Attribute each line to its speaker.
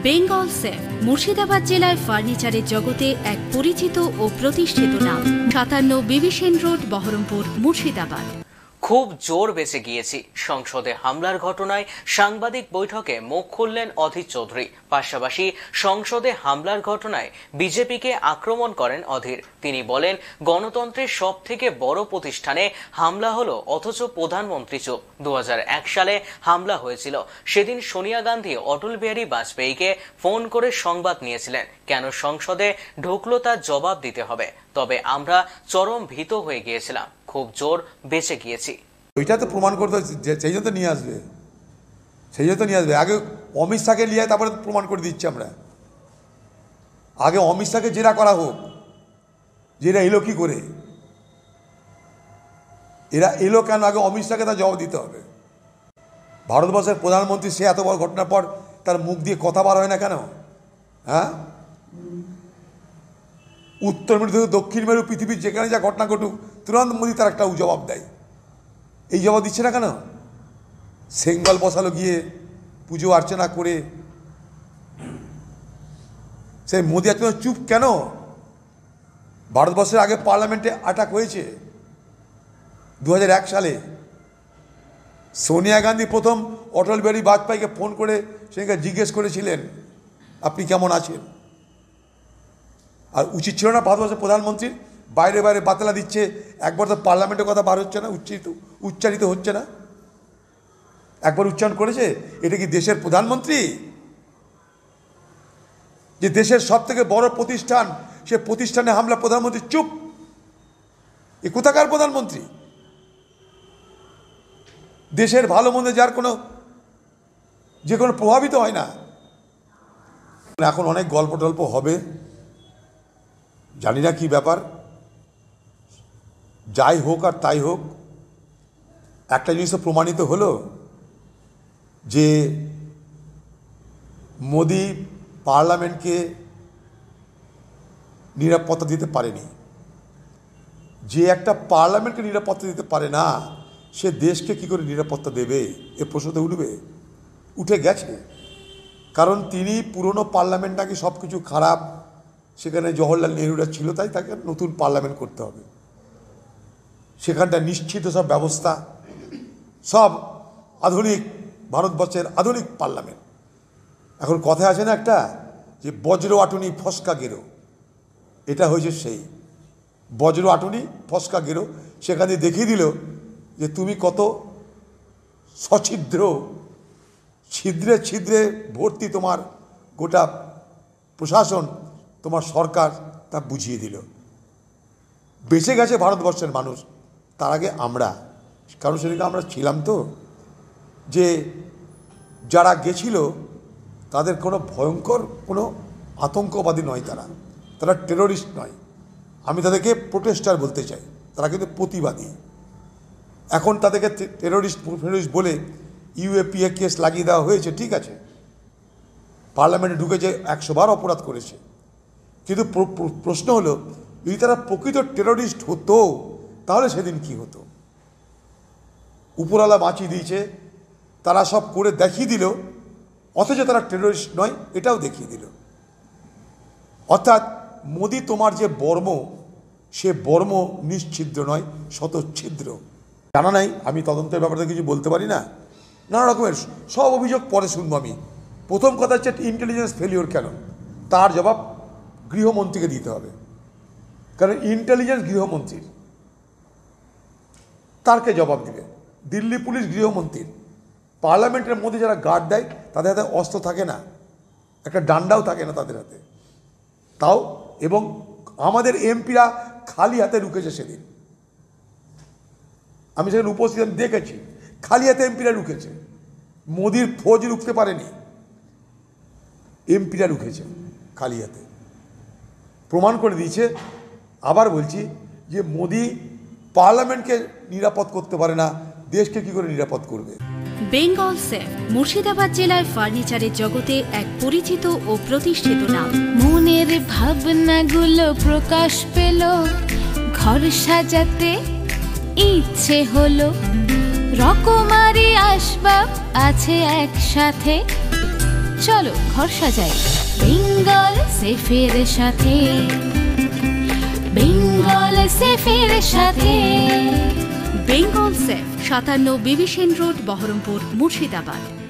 Speaker 1: Bengal safe Murshidabad জেলায় ফার্নিচারের জগতে এক পরিচিত ও প্রতিষ্ঠিত নাম। 57 বিবি সেন রোড, বহরমপুর, মুর্শিদাবাদ।
Speaker 2: খুব জোর বেঁচে গিয়েছি। সংসদে হামলার ঘটনায় সাংবাদিক বৈঠকে মুখ খুললেন অধীর চৌধুরী। পাশাপাশি সংসদে হামলার ঘটনায় বিজেপিকে আক্রমণ করেন অধীর। তিনি বলেন, গণতন্ত্রের সব থেকে বড় প্রতিষ্ঠানে হামলা হলো, অথচ প্রধানমন্ত্রী চুপ। 2001 সালে হামলা হয়েছিল। সেদিন সোনিয়া গান্ধী অটল বিহারী বাজপেয়ীকে ফোন করে সংবাদ নিয়েছিলেন। কেন সংসদে ঢুকলো তার জবাব দিতে হবে। তবে আমরা চরম ভীত হয়ে গিয়েছিলাম। খুব জোর বেঁচে গিয়েছি।
Speaker 3: ওইটা তো প্রমাণ করতে সেই জন্য নিয়ে আসবে, আগে অমিত শাহকে নিয়ে তারপরে প্রমাণ করে দিচ্ছি আমরা। আগে অমিত শাহকে জেরা করা হোক, যেটা এলো কি করে, এরা এলো কেন, আগে অমিত শাহকে তার জবাব দিতে হবে। ভারতবর্ষের প্রধানমন্ত্রী, সে এত বড় ঘটনার পর তার মুখ দিয়ে কথা বার হয় না কেন? হ্যাঁ, উত্তর মেরু থেকে দক্ষিণ মেরু, পৃথিবীর যেখানে যা ঘটনা ঘটুক, তুরন্ত মোদী তার একটা জবাব দেয়। এই জবাব দিচ্ছে না কেন? সেঙ্গল বসালো গিয়ে পুজো অর্চনা করে, সেই মোদী আজকে চুপ কেন? ভারতবর্ষের আগে পার্লামেন্টে অ্যাটাক হয়েছে 2001 সালে। সোনিয়া গান্ধী প্রথম অটল বিহারী বাজপেয়ীকে ফোন করে সেখানে জিজ্ঞেস করেছিলেন, আপনি কেমন আছেন? আর উচিত ছিল না ভারতবর্ষের প্রধানমন্ত্রীর বাইরে বাইরে বাতলা দিচ্ছে, একবার তো পার্লামেন্টের কথা বার হচ্ছে না, উচ্চারিত হচ্ছে না। একবার উচ্চারণ করেছে? এটা কি দেশের প্রধানমন্ত্রী? যে দেশের সব থেকে বড় প্রতিষ্ঠান, সে প্রতিষ্ঠানে হামলা, প্রধানমন্ত্রী চুপ। এ কোথাকার প্রধানমন্ত্রী? দেশের ভালো মন্দে যার যে কোনো প্রভাবিত হয় না। এখন অনেক গল্প টল্প হবে, জানি না কি ব্যাপার। যাই হোক আর তাই হোক, একটা জিনিস তো প্রমাণিত হলো যে মোদি পার্লামেন্টকে নিরাপত্তা দিতে পারেনি। যে একটা পার্লামেন্টকে নিরাপত্তা দিতে পারে না, সে দেশকে কি করে নিরাপত্তা দেবে? এ প্রশ্নতে উঠে গেছে। কারণ তিনি পুরনো পার্লামেন্ট নাকি সব কিছু খারাপ, সেখানে জওহরলাল নেহরুরা ছিল, তাই তাকে নতুন পার্লামেন্ট করতে হবে। সেখানটা নিশ্চিত সব ব্যবস্থা, সব আধুনিক, ভারতবর্ষের আধুনিক পার্লামেন্ট। এখন কথায় আছে না একটা, যে বজ্র আটুনি ফসকা গেরো, এটা হয়েছে সেই বজ্র আটুনি ফসকা গেরো। সেখানে দেখিয়ে দিল যে তুমি কত সছিদ্র, ছিদ্রে ছিদ্রে ভর্তি তোমার গোটা প্রশাসন, তোমার সরকার, তা বুঝিয়ে দিল। বেঁচে গেছে ভারতবর্ষের মানুষ, তার আগে আমরা। কারণ সেদিকে আমরা ছিলাম তো, যে যারা গেছিল তাদের কোনো ভয়ঙ্কর কোনো আতঙ্কবাদী নয়, তারা টেরোরিস্ট নয়। আমি তাদেরকে প্রোটেস্টার বলতে চাই, তারা কিন্তু প্রতিবাদী। এখন তাদেরকে টেরোরিস্ট বলে ইউএপিএ কেস লাগিয়ে দেওয়া হয়েছে, ঠিক আছে, পার্লামেন্টে ঢুকেছে, 100 বার অপরাধ করেছে। কিন্তু প্রশ্ন হলো, যদি তারা প্রকৃত টেরোরিস্ট হতো তাহলে সেদিন কি হতো? উপরওয়ালা বাঁচিয়ে দিয়েছে, তারা সব করে দেখিয়ে দিল, অথচ তারা টেরোরিস্ট নয় এটাও দেখিয়ে দিল। অর্থাৎ মোদি তোমার যে বর্ম, সে বর্ম নিশ্ছিদ্র নয়, শতচ্ছিদ্র। জানা নাই, আমি তদন্তের ব্যাপারে কিছু বলতে পারি না। নানা রকমের সব অভিযোগ পরে শুনবো আমি। প্রথম কথা হচ্ছে ইন্টেলিজেন্স ফেলিওর কেন, তার জবাব গৃহমন্ত্রীকে দিতে হবে। কারণ ইন্টেলিজেন্স গৃহমন্ত্রীর, তারকে জবাব দিবে। দিল্লি পুলিশ গৃহমন্ত্রীর। পার্লামেন্টের মধ্যে যারা গার্ড দেয়, তাদের হাতে অস্ত্র থাকে না, একটা ডান্ডাও থাকে না তাদের হাতে, তাও। এবং আমাদের এমপিরা খালি হাতে ঢুকেছে সেদিন, আমি সেখানে উপস্থিত, আমি দেখেছি, খালি হাতে এমপিরা ঢুকেছে। মোদির ফৌজ রুখতে পারেনি, এমপিরা ঢুকেছে খালি হাতে। প্রমাণ করে দিয়েছে। আবার বলছি যে মোদি পার্লামেন্টকে নিরাপদ করতে পারে না, দেশকে কি করে নিরাপদ করবে?
Speaker 1: বেঙ্গল সেফ মুর্শিদাবাদ জেলায় ফার্নিচারের জগতে এক পরিচিত ও প্রতিষ্ঠিত নাম।
Speaker 4: মনের ভাবনাগুলো প্রকাশ পেল, ঘর সাজাতে ইচ্ছে হলো, রকমারি আসবাব আছে একসাথে, চলো ঘর সাজাই বেঙ্গল সেফের সাথে, বেঙ্গল সেফের সাথে।
Speaker 1: Bengal safe 57 বিবিসেন road Baharampur Murshidabad.